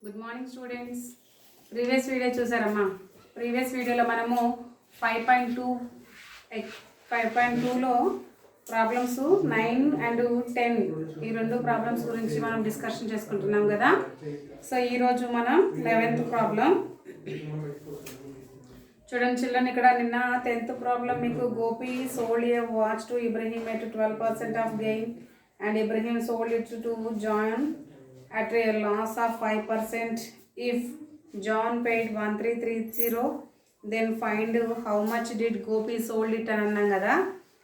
Good morning students. Previous video చూసారమ్మా. Previous వీడియోలో మనము 5.2లో ప్రాబ్లమ్స్ 9 and 10 ఈ రెండు ప్రాబ్లమ్స్ గురించి మనం డిస్కషన్ చేసుకుంటున్నాం కదా. సో ఈరోజు మనం 11th ప్రాబ్లం చూడండి చిల్డ్రన్. ఇక్కడ నిన్న 10th ప్రాబ్లం మీకు Gopi sold a watch to Ibrahim at 12% of gain and Ibrahim sold it to John at a loss of 5%. If John paid 1330, then find how much did Gopi sold it అని అన్నాం కదా.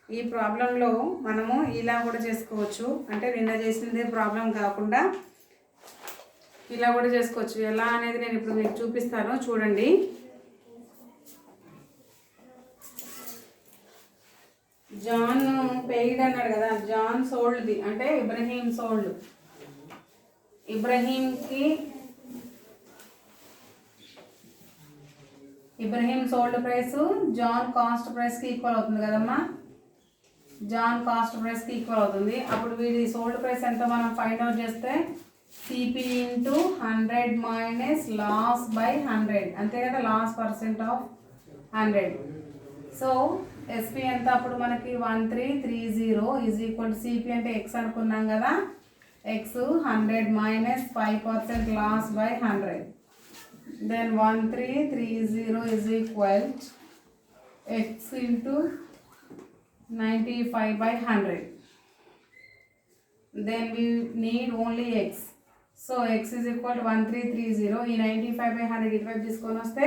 ఈ ప్రాబ్లంలో మనము ఇలా కూడా చేసుకోవచ్చు. అంటే నిన్న చేసిందే ప్రాబ్లం కాకుండా ఇలా కూడా చేసుకోవచ్చు. ఎలా అనేది నేను ఇప్పుడు మీకు చూపిస్తాను చూడండి. జాన్ పెయిడ్ అన్నాడు కదా. జాన్ సోల్డ్ది అంటే Ibrahim sold. Ibrahim sold price John cost ప్రైస్కి ఈక్వల్ అవుతుంది కదమ్మా. జాన్ కాస్ట్ ప్రైస్కి ఈక్వల్ అవుతుంది. అప్పుడు వీడి సోల్డ్ ప్రైస్ ఎంతో మనం ఫైండ్ అవుట్ చేస్తే CP into 100 minus loss by 100 అంతే కదా. Loss % of 100. సో ఎస్పి ఎంత అప్పుడు మనకి 1330 ఈజ్ ఈక్వల్ టు సిపి అంటే ఎక్స్ అనుకున్నాం కదా. x 100 minus 5% loss by 100. Then 1330 is equal to x into 95 by 100. Then we need only x. So x is equal to 1330. ఈ 95 by 100 ఇటువైపు తీసుకొని వస్తే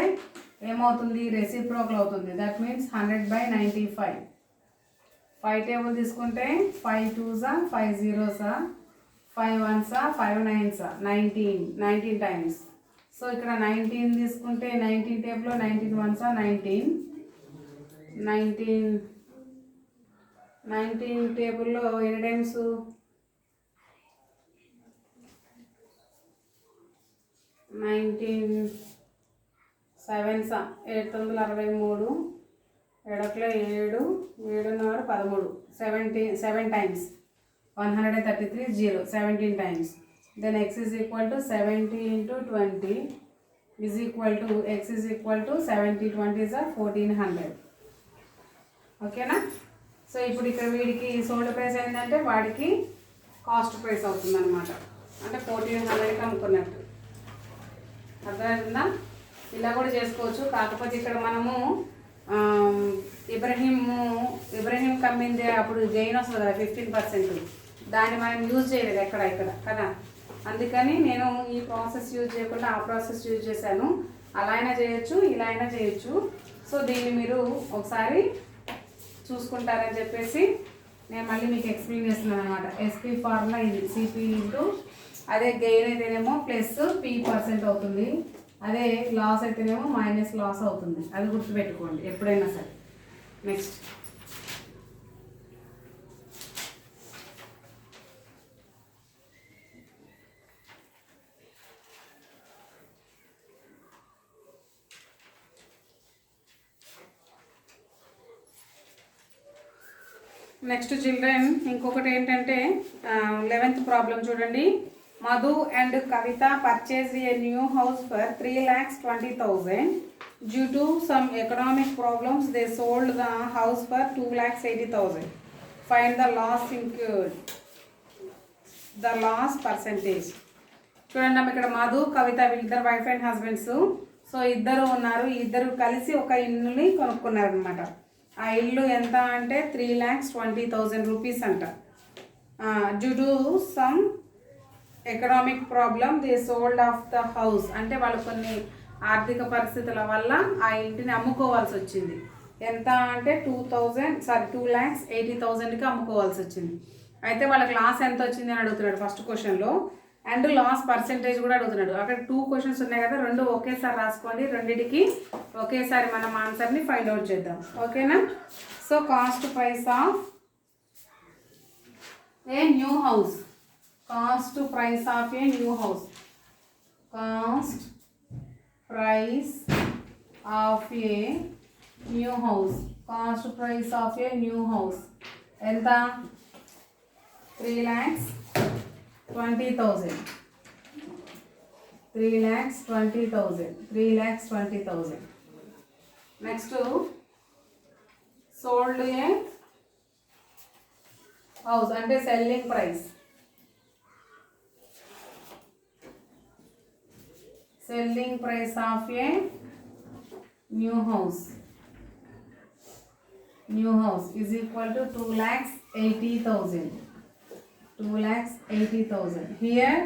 ఏమవుతుంది, రెసిప్రోకల్ అవుతుంది. That means 100 by 95. 5 టేబుల్ తీసుకుంటే 5 2s 5 0s 5 1s 5 9s 19 times. So ఇక్కడ 19 తీసుకుంటే 19 టేబుల్లో 19 1s 19 టేబుల్లో ఎన్ని times 19 7s 863 ఎడట్లో 7 7 13 times 133 17 times. Then x is equal to 70 into 20 is equal to x is equal to 70 20 is 1400. ఓకేనా. సో ఇప్పుడు ఇక్కడ వీడికి సోల్డ్ ప్రైస్ ఏంటంటే వాడికి కాస్ట్ ప్రైస్ అవుతుంది అనమాట. అంటే 1400కి అమ్ముకున్నట్టు. అర్థమవుతుందా. ఇలా కూడా చేసుకోవచ్చు. కాకపోతే ఇక్కడ మనము ఇబ్రహీం కమ్మింది అప్పుడు గెయిన్ వస్తుంది కదా 15%. దాన్ని మనం యూజ్ చేయలేదు ఇక్కడ కదా. అందుకని నేను ఈ ప్రాసెస్ యూజ్ చేయకుండా ఆ ప్రాసెస్ యూజ్ చేశాను. అలా అయినా చేయొచ్చు, ఇలా అయినా చేయొచ్చు. సో దీన్ని మీరు ఒకసారి చూసుకుంటారని చెప్పేసి నేను మళ్ళీ మీకు ఎక్స్ప్లెయిన్ చేస్తున్నాను అనమాట. ఎస్పీ ఫార్ములా ఇది. సిపి ఇంటూ అదే గెయిన్ అయితేనేమో ప్లస్ p% అవుతుంది. అదే లాస్ అయితేనేమో మైనస్ లాస్ అవుతుంది. అది గుర్తుపెట్టుకోండి ఎప్పుడైనా సరే. నెక్స్ట్ చిల్డ్రన్ ఇంకొకటి ఏంటంటే 11th ప్రాబ్లం చూడండి. Madhu and Kavitha purchase a new house for 3,20,000. Due to some economic problems they sold the house for 2,80,000. Find the loss incurred, the loss percentage. చూడండి అమ్మ, ఇక్కడ మధు కవిత వీళ్ళిద్దరు వైఫ్ అండ్ హస్బెండ్స్. సో ఇద్దరు ఉన్నారు. ఇద్దరు కలిసి ఒక ఇల్లుని కొనుక్కున్నారు అనమాట. ఆ ఇల్లు ఎంత అంటే 3,20,000 రూపీస్ అంట. Due to some economic problem they sold of the house. అంటే వాళ్ళు కొన్ని ఆర్థిక పరిస్థితుల వల్ల ఆ ఇంటిని అమ్ముకోవాల్సి వచ్చింది. ఎంత అంటే 2,80,000కి అమ్ముకోవాల్సి వచ్చింది. అయితే వాళ్ళకి లాస్ ఎంత వచ్చింది అని అడుగుతున్నాడు ఫస్ట్ క్వశ్చన్లో. అండ్ లాస్ పర్సెంటేజ్ కూడా అడుగుతున్నాడు. అక్కడ 2 క్వశ్చన్స్ ఉన్నాయి కదా, రెండు ఒకేసారి రాసుకోండి. రెండిటికి ఒకేసారి మనం ఆన్సర్ని ఫైండ్ అవుట్ చేద్దాం. ఓకేనా. So cost price of A new house. Cost price of A new house. Cost price of A new house. Cost price of A new house ఎంత 3,20,000. 3,20,000. 3,20,000. Next, sold a house అంటే selling price. Selling price of a new house. New house is equal to 2,80,000. 2,80,000. Here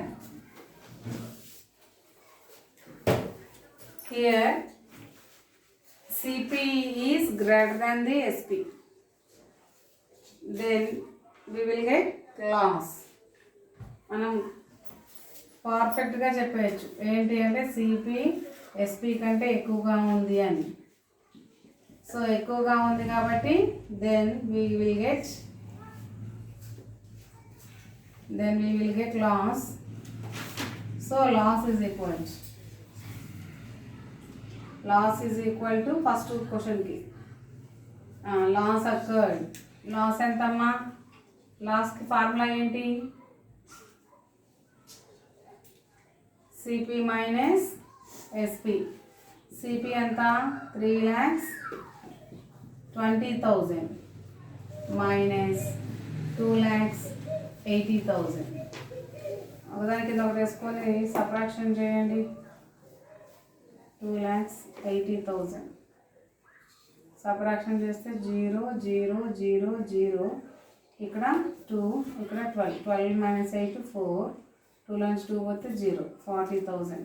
CP is greater than the SP. Then we will get clause. మనం పర్ఫెక్ట్గా చెప్పవచ్చు ఏంటి అంటే CP SP కంటే ఎక్కువగా ఉంది అని. సో ఎక్కువగా ఉంది కాబట్టి then we will get loss. So loss is equal to first question ki loss occurred. Loss ఎంతమ్మా? లాస్ కి ఫార్ములా ఏంటి? CP minus SP. సిపి ఎంత? 3,20,000 మైనస్ 2,80,000. ఒకదాని కింద ఒకటి వేసుకొని సబ్ట్రాక్షన్ చేయండి. 2,80,000 సబ్ట్రాక్షన్ చేస్తే 0 0 0 0 ఇక్కడ 2 ఇక్కడ 12 12 మైనస్ 8 4 2 నుంచి 2 పోతే 0 40,000.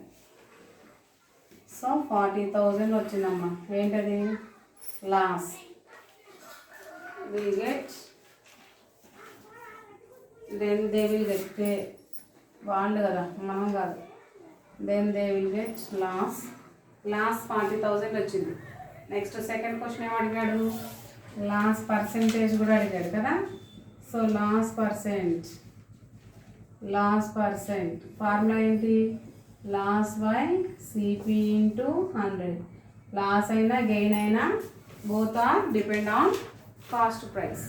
సో 40,000 వచ్చిందమ్మా. ఏంటది? Loss. we get then they will get వాళ్ళు కదా మనం కాదు. then they will get loss 40,000 వచ్చింది. నెక్స్ట్ సెకండ్ క్వశ్చన్ ఏం అడిగాడు? లాస్ పర్సెంటేజ్ కూడా అడిగాడు కదా. సో లాస్ పర్సెంట్ ఫార్ములా ఏంటి? Loss by CP into 100. Loss అయినా గెయిన్ అయినా both are depend on cost price.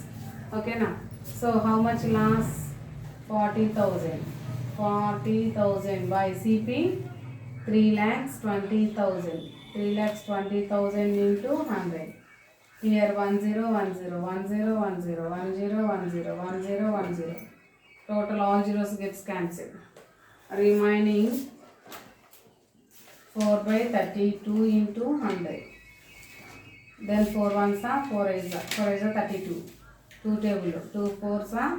ఓకేనా? So how much loss? 40,000 by CP 3,20,000. 3,20,000 into 100. Here 10 10 10 10 10 10 10 10. Total all zeros gets cancelled. Remaining 4/32 into 100. Then 4 ones are 4 is 32. 2 table 2 4s are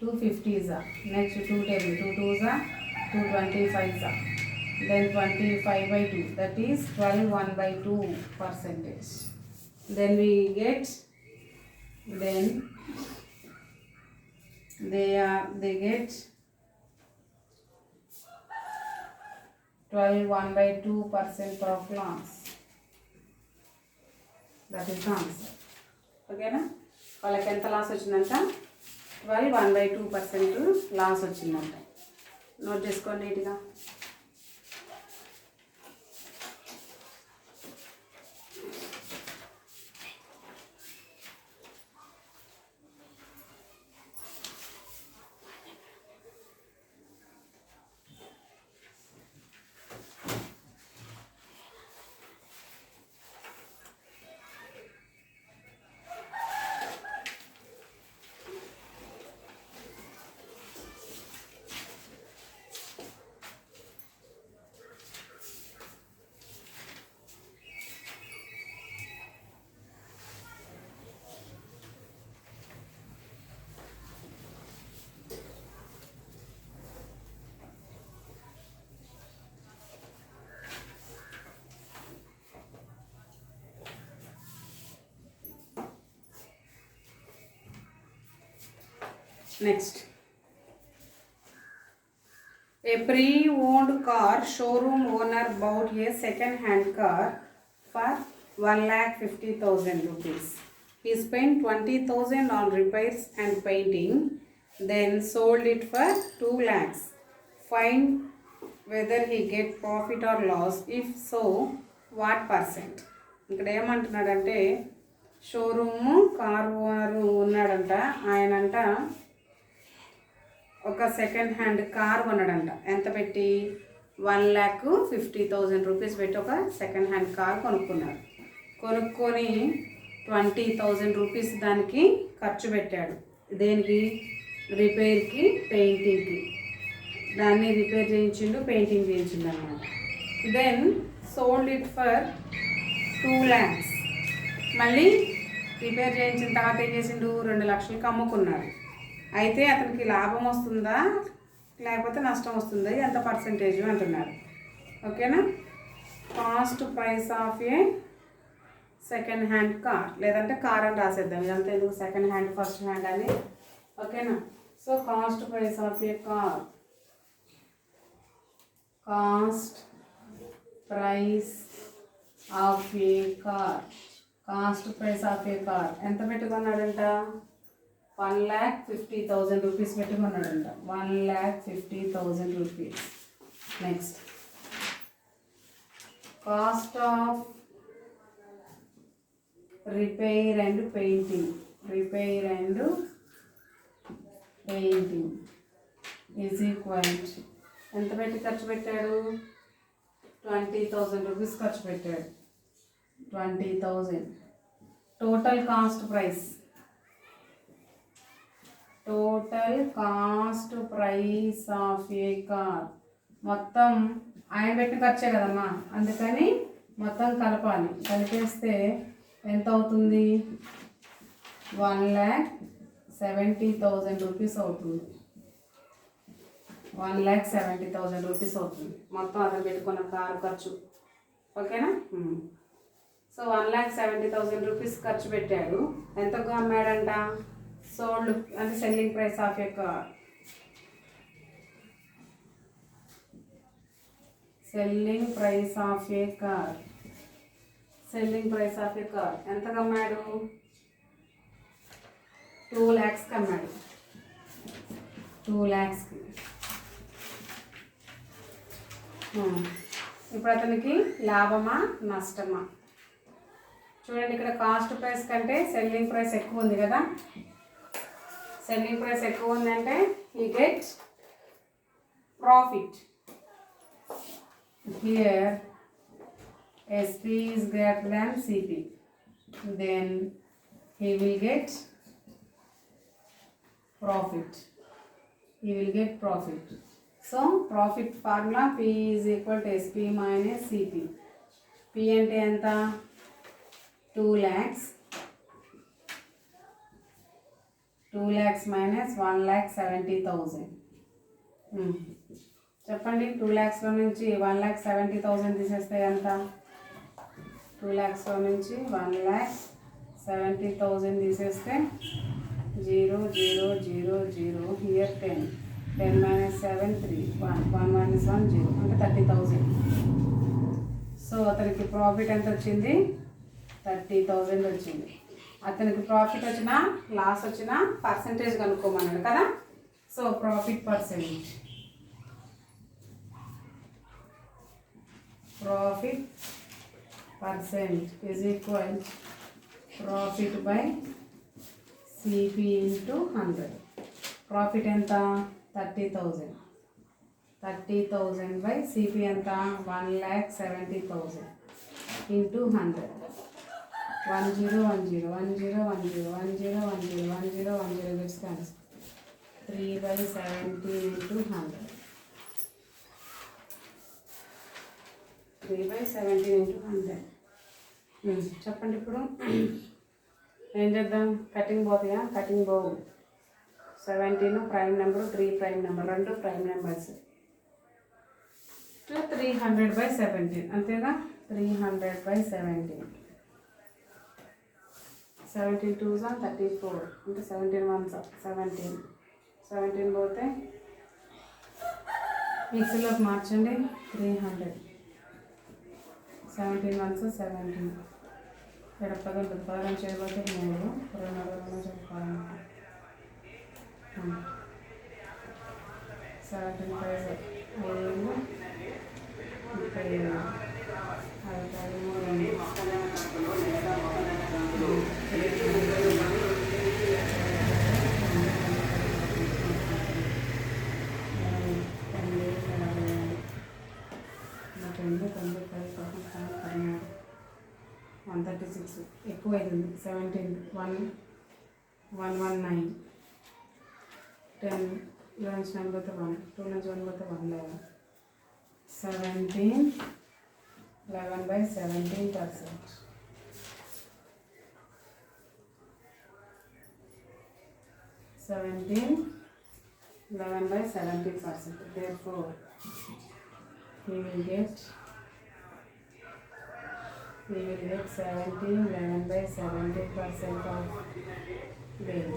2 50s are. Next 2 table 2 2s are 2 25s are. Then 25/2, that is 12 1/2 percentage. Then we get, then they get 12 1/2% of loss. That is the answer. Okay na? వాళ్ళకి ఎంత loss వచ్చిందంట? 12 1/2% loss వచ్చిందంట. Note చేసుకోండి నీట్గా. Next, a pre-owned car showroom owner bought a second-hand car for 1,50,000 rupees. He spent 20,000 on repairs and painting, then sold it for 2 lakhs. Find whether he get profit or loss. If so, what percent? ఇక్కడ ఏమంటున్నాడంటే showroom car owner ఉన్నాడంట. ఆయనంట ఒక second hand car కొన్నాడంట. ఎంత పెట్టి? 1,50,000 rupees పెట్టి ఒక second hand car కొనుక్కున్నారు. కొనుక్కొని 20,000 రూపీస్ దానికి ఖర్చు పెట్టాడు. దేనికి? రిపేర్కి, పెయింటింగ్కి. దాన్ని రిపేర్ చేయించిండు, పెయింటింగ్ చేయించిండు అన్నమాట. Then sold it for 2 lakhs. మళ్ళీ రిపేర్ చేయించిన తర్వాత ఏం చేసిండు? 2 లక్షలకి అమ్ముకున్నాడు. అయితే అతనికి లాభం వస్తుందా లేకపోతే నష్టం వస్తుందా, ఎంత పర్సంటేజ్ అంటున్నారు. ఓకేనా? Cost price of A second hand car, లేదంటే కార్ అని రాసేద్దాం. ఇదంతా ఎందుకు సెకండ్ హ్యాండ్ ఫస్ట్ హ్యాండ్ అని. ఓకేనా? So cost price of a car, cost price of a car, cost price of a car ఎంత పెట్టుకున్నాడంట? 1,50,000 రూపీస్ పెట్టుకున్నాడంట. 1,50,000 rupees. Next cost of repair and painting, repair and painting is equal ఎంత పెట్టి ఖర్చు పెట్టాడు? 20,000 rupees ఖర్చు పెట్టాడు. 20,000. Total cost price, total cost price of a car, మొత్తం ఆయన పెట్టిన ఖర్చే కదమ్మా, అందుకని మొత్తం కలపాలి. కలిపేస్తే ఎంత అవుతుంది? 1,70,000 రూపీస్ అవుతుంది. 1,70,000 రూపీస్ అవుతుంది మొత్తం అతను పెట్టుకున్న కారు ఖర్చు. ఓకేనా? సో 1,70,000 రూపీస్ ఖర్చు పెట్టాడు. ఎంతగా అమ్మాడంట? సోల్డ్ అంటే selling price of a car, selling price of a car, selling price of a car ఎంతగా అమ్మాడు? 2 lakhsకి అమ్మాడు. 2 lakhsకి. ఇప్పుడు అతనికి లాభమా నష్టమా? చూడండి, ఇక్కడ కాస్ట్ ప్రైస్ కంటే సెల్లింగ్ ప్రైస్ ఎక్కువ ఉంది కదా. సెల్లింగ్ ప్రైస్ ఎక్కువ ఉందంటే he gets profit. Here SP is greater than CP, then he will get profit. He will get profit. So profit formula P is equal to SP minus CP. P అంటే ఎంత? 2 lakhs. 2 lakhs minus 1,70,000. చెప్పండి, 2 lakhsలో నుంచి 1,70,000 తీసేస్తే ఎంత? 2 lakhsలో నుంచి 1,70,000 తీసేస్తే 0, 0, 0, 0. Here 10. 10 minus 7, 3. 1 minus 1, 0. అంటే 30,000. So అతనికి ప్రాఫిట్ ఎంత వచ్చింది? 30,000 వచ్చింది. అతనికి ప్రాఫిట్ వచ్చినా లాస్ వచ్చినా పర్సంటేజ్ కనుక్కోమన్నాడు కదా. So profit percent, profit percent is equal profit by CP into 100. Profit ఎంత? 30,000. 30,000 బై సిపి ఎంత? 1,70,000 into 100. 1 0 1 0 1 0 1 0 1 0 1 0 1 0 1 0 gets cancelled. 3/70 into 100. 3/70 into 100. చెప్పండి, ఇప్పుడు ఏం చేద్దాం? కటింగ్ పోతాయా? కటింగ్ పోవు. 17 prime number, 3 prime number, 2 prime numbers. 300/17 అంతేగా. 300/17. 17 2s 34 అంటే 17 1s 17. 17 పోతే మిక్సీలోకి మార్చండి. 300. 17 1s 17. ఇక్కడ 10 చేయబోతే 3 2 చెప్పాలి. 17 5 7 37 33 136 ఎక్కువ అవుతుంది. 17 1 119 10 11 9 పోతే 1 2 నుంచి 1 పోతే 1 11 11/17%. 11/70%. Therefore, we will get 11/70% of weight.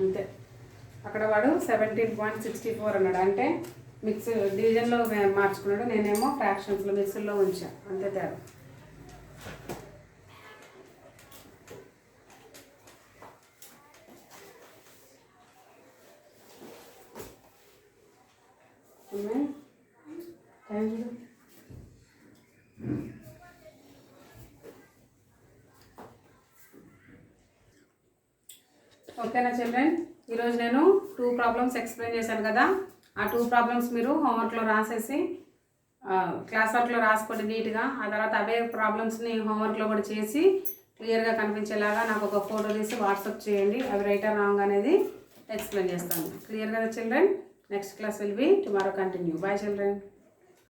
అంతే. అక్కడ వాడు 17.64 అన్నాడు, అంటే మిక్స్ డివిజన్లో మార్చుకున్నాడు, నేనేమో ఫ్రాక్షన్స్లో మిక్స్లో ఉంచా, అంతే తేడా. ఓకేనా చిల్డ్రన్, ఈరోజు నేను 2 ప్రాబ్లమ్స్ ఎక్స్ప్లెయిన్ చేశాను కదా. ఆ 2 ప్రాబ్లమ్స్ మీరు హోంవర్క్లో రాసేసి క్లాస్ వర్క్లో రాసుకోండి నీట్గా. ఆ తర్వాత అవే ప్రాబ్లమ్స్ని హోంవర్క్లో కూడా చేసి క్లియర్గా కనిపించేలాగా నాకు ఒక ఫోటో తీసి వాట్సాప్ చేయండి. అవి రైట్ ఆర్ రాంగ్ అనేది ఎక్స్ప్లెయిన్ చేస్తాను. క్లియర్ కదా children? Next class will be tomorrow continue. Bye children.